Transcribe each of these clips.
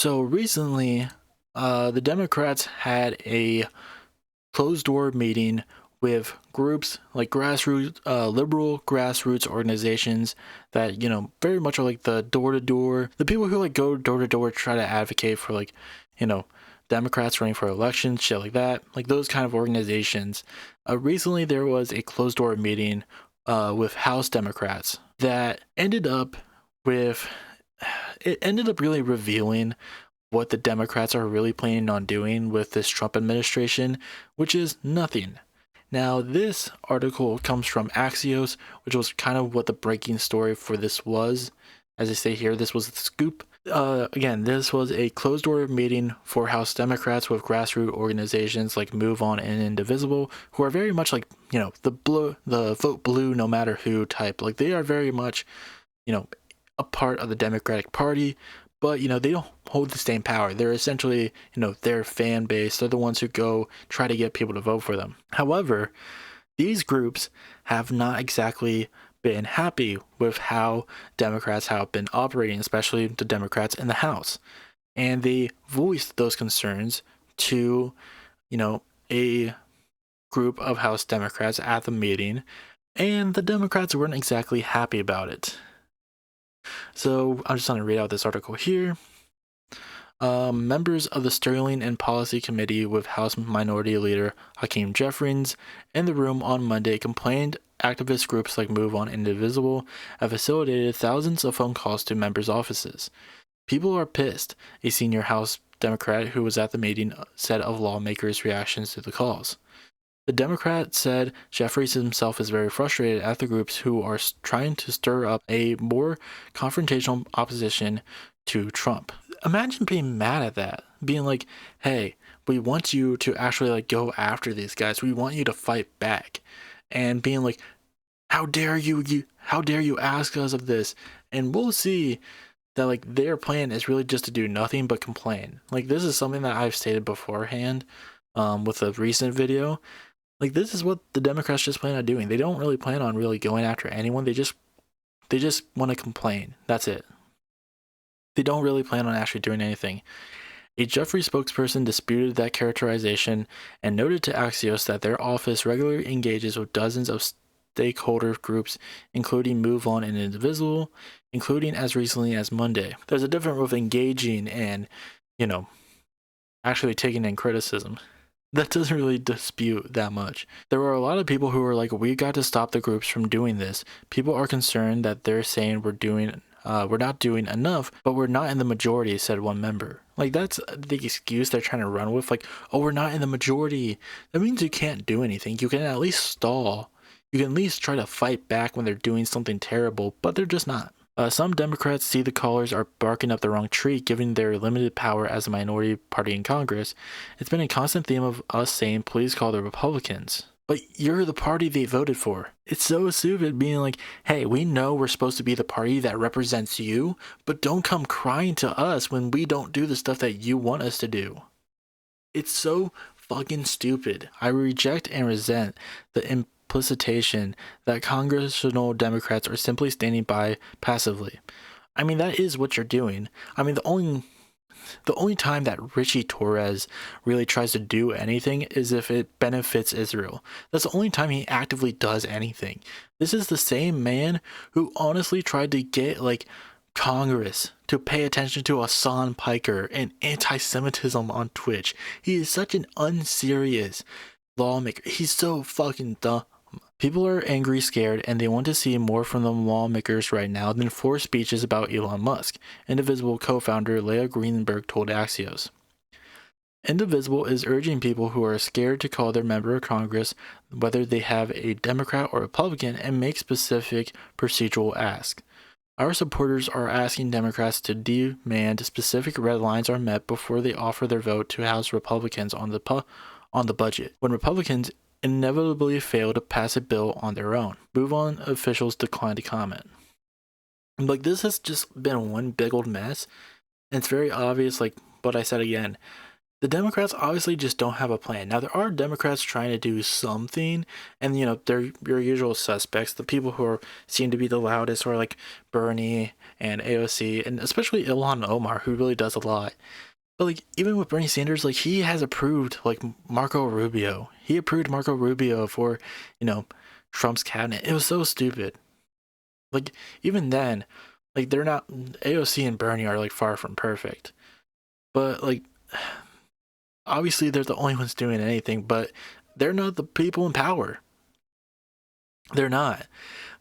So recently, the Democrats had a closed door meeting with groups like grassroots, liberal grassroots organizations that, very much are like the door to door, the people who like go door to door, try to advocate for like, you know, Democrats running for elections, shit like that, like those kind of organizations. Recently, there was a closed door meeting with House Democrats that with, it ended up really revealing what the Democrats are really planning on doing with this Trump administration, which is nothing. Now, this article comes from Axios, which was kind of what the breaking story for this was. As I say here, this was the scoop. Again, this was a closed door meeting for House Democrats with grassroots organizations like Move On and Indivisible, who are very much like, the vote blue no matter who type. Like, they are very much, a part of the Democratic Party, but they don't hold the same power. They're essentially, their fan base. They're the ones who go try to get people to vote for them. However, these groups have not exactly been happy with how Democrats have been operating, especially the Democrats in the House. And they voiced those concerns to, a group of House Democrats at the meeting, and the Democrats weren't exactly happy about it. So I'm just going to read out this article here. Members of the Sterling and Policy Committee with House Minority Leader Hakeem Jeffries in the room on Monday complained activist groups like Move On and Indivisible have facilitated thousands of phone calls to members' offices. People are pissed, a senior House Democrat who was at the meeting said of lawmakers' reactions to the calls. The Democrat said Jeffries himself is very frustrated at the groups who are trying to stir up a more confrontational opposition to Trump. Imagine being mad at that, being like, hey, we want you to actually like go after these guys. We want you to fight back. And being like, how dare you ask us of this? And we'll see that like their plan is really just to do nothing but complain. Like, this is something that I've stated beforehand with a recent video. Like, this is what the Democrats just plan on doing. They don't really plan on really going after anyone. They just want to complain. That's it. They don't really plan on actually doing anything. A Jeffrey spokesperson disputed that characterization and noted to Axios that their office regularly engages with dozens of stakeholder groups, including Move On and Indivisible, including as recently as Monday. There's a difference with engaging and, actually taking in criticism. That doesn't really dispute that much. There are a lot of people who are like, we got to stop the groups from doing this. People are concerned that they're saying we're not doing enough, but we're not in the majority, said one member. Like, that's the excuse they're trying to run with. Like, oh, we're not in the majority. That means you can't do anything. You can at least stall. You can at least try to fight back when they're doing something terrible, but they're just not. Some Democrats see the callers are barking up the wrong tree, given their limited power as a minority party in Congress. It's been a constant theme of us saying, please call the Republicans. But you're the party they voted for. It's so stupid being like, hey, we know we're supposed to be the party that represents you, but don't come crying to us when we don't do the stuff that you want us to do. It's so fucking stupid. I reject and resent the implication that congressional Democrats are simply standing by passively. I mean, that is what you're doing. I mean, the only time that Richie Torres really tries to do anything is if it benefits Israel. That's the only time he actively does anything. This is the same man who honestly tried to get like Congress to pay attention to Hassan Piker and anti-Semitism on Twitch. He is such an unserious lawmaker. He's so fucking dumb. People are angry, scared, and they want to see more from the lawmakers right now than 4 speeches about Elon Musk, Indivisible co-founder Leah Greenberg told Axios. Indivisible is urging people who are scared to call their member of Congress, whether they have a Democrat or Republican, and make specific procedural asks. Our supporters are asking Democrats to demand specific red lines are met before they offer their vote to House Republicans on the budget. When Republicans inevitably fail to pass a bill on their own, Move On officials declined to comment. Like, this has just been one big old mess, and it's very obvious, like what I said again, The Democrats obviously just don't have a plan. Now there are Democrats trying to do something, and they're your usual suspects. The people who seem to be the loudest are like Bernie and AOC, and especially Ilhan Omar, who really does a lot. But like even with Bernie Sanders, like he has approved like Marco Rubio. He approved Marco Rubio for, you know, Trump's cabinet. It was so stupid. Like even then, like they're not AOC and Bernie are like far from perfect. But like obviously they're the only ones doing anything, but they're not the people in power. They're not.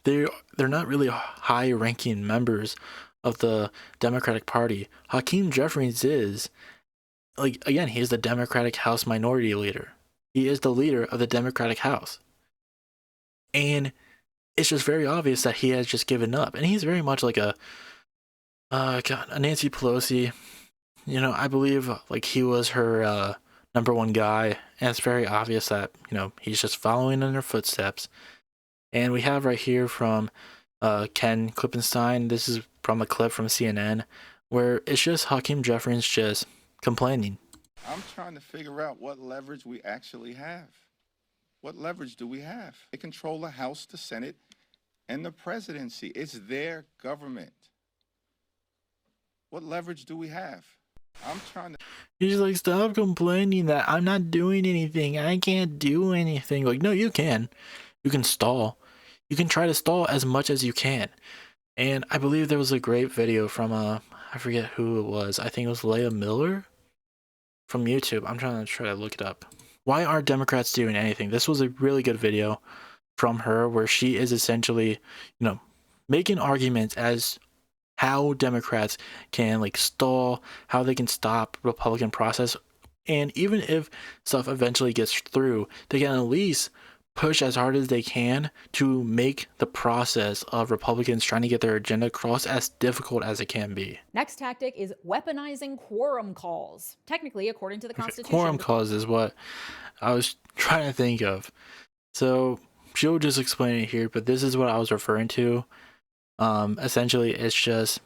They're not really high ranking members of the Democratic Party. Hakeem Jeffries is, like, again, he's the Democratic House Minority Leader. He is the leader of the Democratic House. And it's just very obvious that he has just given up. And he's very much like a Nancy Pelosi. I believe like he was her number one guy. And it's very obvious that, he's just following in her footsteps. And we have right here from Ken Klippenstein. This is from a clip from CNN where it's just Hakeem Jeffries just complaining. I'm trying to figure out what leverage we actually have. What leverage do we have? They control the House, the Senate, and the presidency. It's their government. What leverage do we have? I'm trying to... He's like, stop complaining that I'm not doing anything. I can't do anything. Like, no, you can. You can stall. You can try to stall as much as you can. And I believe there was a great video from I forget who it was. I think it was Leah Miller from YouTube. I'm trying to look it up. Why aren't Democrats doing anything? This was a really good video from her where she is essentially, making arguments as how Democrats can like stall, how they can stop Republican process, and even if stuff eventually gets through, they can at least push as hard as they can to make the process of Republicans trying to get their agenda across as difficult as it can be. Next tactic is weaponizing quorum calls. Technically, according to the Constitution, quorum calls is what I was trying to think of. So she'll just explain it here, but this is what I was referring to. Essentially, it's just,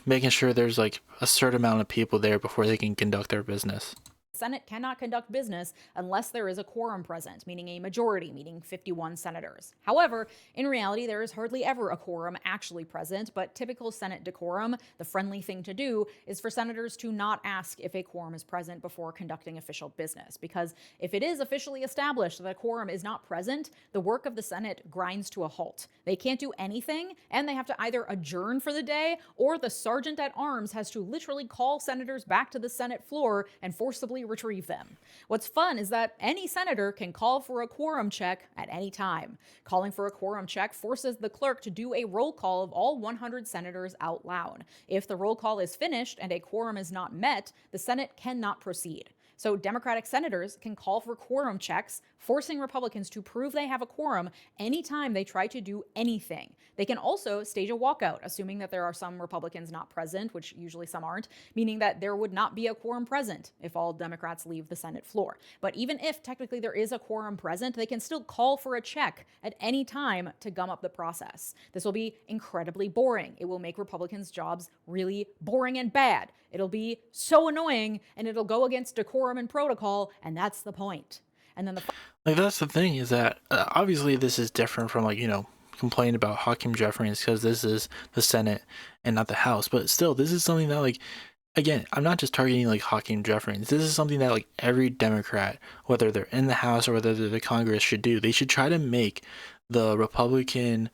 making sure there's like a certain amount of people there before they can conduct their business. Senate cannot conduct business unless there is a quorum present, meaning a majority, meaning 51 senators. However, in reality, there is hardly ever a quorum actually present, but typical Senate decorum, the friendly thing to do, is for senators to not ask if a quorum is present before conducting official business, because if it is officially established that a quorum is not present, the work of the Senate grinds to a halt. They can't do anything, and they have to either adjourn for the day, or the sergeant at arms has to literally call senators back to the Senate floor and forcibly retrieve them. What's fun is that any senator can call for a quorum check at any time. Calling for a quorum check forces the clerk to do a roll call of all 100 senators out loud. If the roll call is finished and a quorum is not met, the Senate cannot proceed. So Democratic senators can call for quorum checks, forcing Republicans to prove they have a quorum anytime they try to do anything. They can also stage a walkout, assuming that there are some Republicans not present, which usually some aren't, meaning that there would not be a quorum present if all Democrats leave the Senate floor. But even if technically there is a quorum present, they can still call for a check at any time to gum up the process. This will be incredibly boring. It will make Republicans' jobs really boring and bad. It'll be so annoying, and it'll go against decorum and protocol, and that's the point. And then that's the thing is that obviously this is different from complaining about Hakeem Jeffries because this is the Senate and not the House. But still, this is something that again, I'm not just targeting Hakeem Jeffries. This is something that every Democrat, whether they're in the House or whether they're the Congress, should do. They should try to make the Republican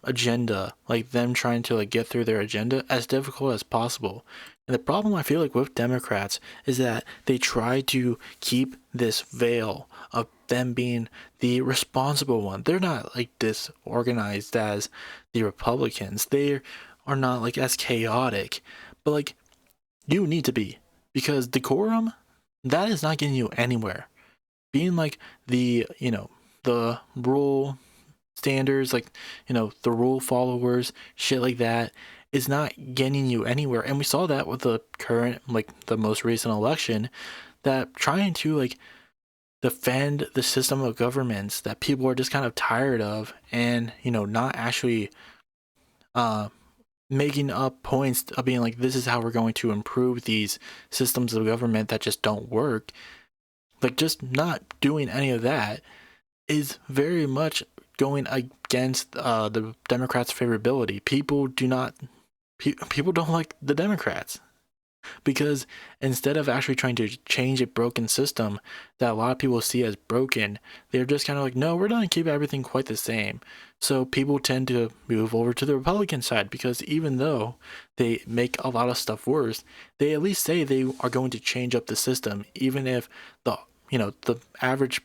agenda, them trying to get through their agenda, as difficult as possible. And the problem I feel with Democrats is that they try to keep this veil of them being the responsible one. They're not disorganized as the Republicans. They are not as chaotic. But you need to be, because decorum, that is not getting you anywhere. Being the the rule standards, the rule followers, shit like that, is not getting you anywhere. And we saw that with the current, the most recent election, that trying to defend the system of governments that people are just kind of tired of, and not actually making up points of being like, this is how we're going to improve these systems of government that just don't work. Like, just not doing any of that is very much going against the Democrats' favorability. People don't like the Democrats, because instead of actually trying to change a broken system that a lot of people see as broken, they're just kind of like, no, we're going to keep everything quite the same. So people tend to move over to the Republican side, because even though they make a lot of stuff worse, they at least say they are going to change up the system, even if the average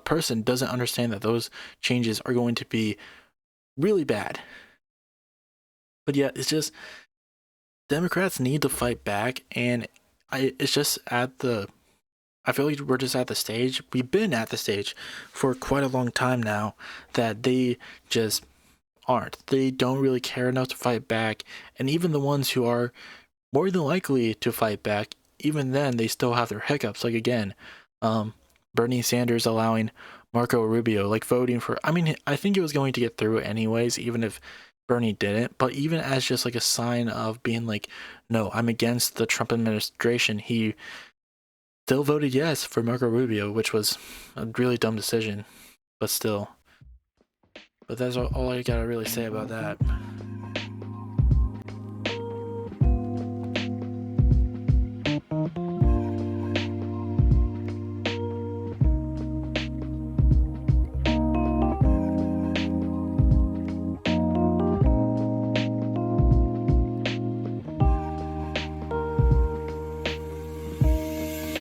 person doesn't understand that those changes are going to be really bad. But yeah, it's just Democrats need to fight back, and it's just I feel like we're just at the stage. We've been at the stage for quite a long time now that they just aren't. They don't really care enough to fight back, and even the ones who are more than likely to fight back, even then they still have their hiccups. Like again, Bernie Sanders allowing Marco Rubio, like voting for. I mean, I think it was going to get through anyways, even if Bernie didn't. But even as just like a sign of being like, no, I'm against the Trump administration, he still voted yes for Marco Rubio, which was a really dumb decision, but still. But that's all I gotta really say about that.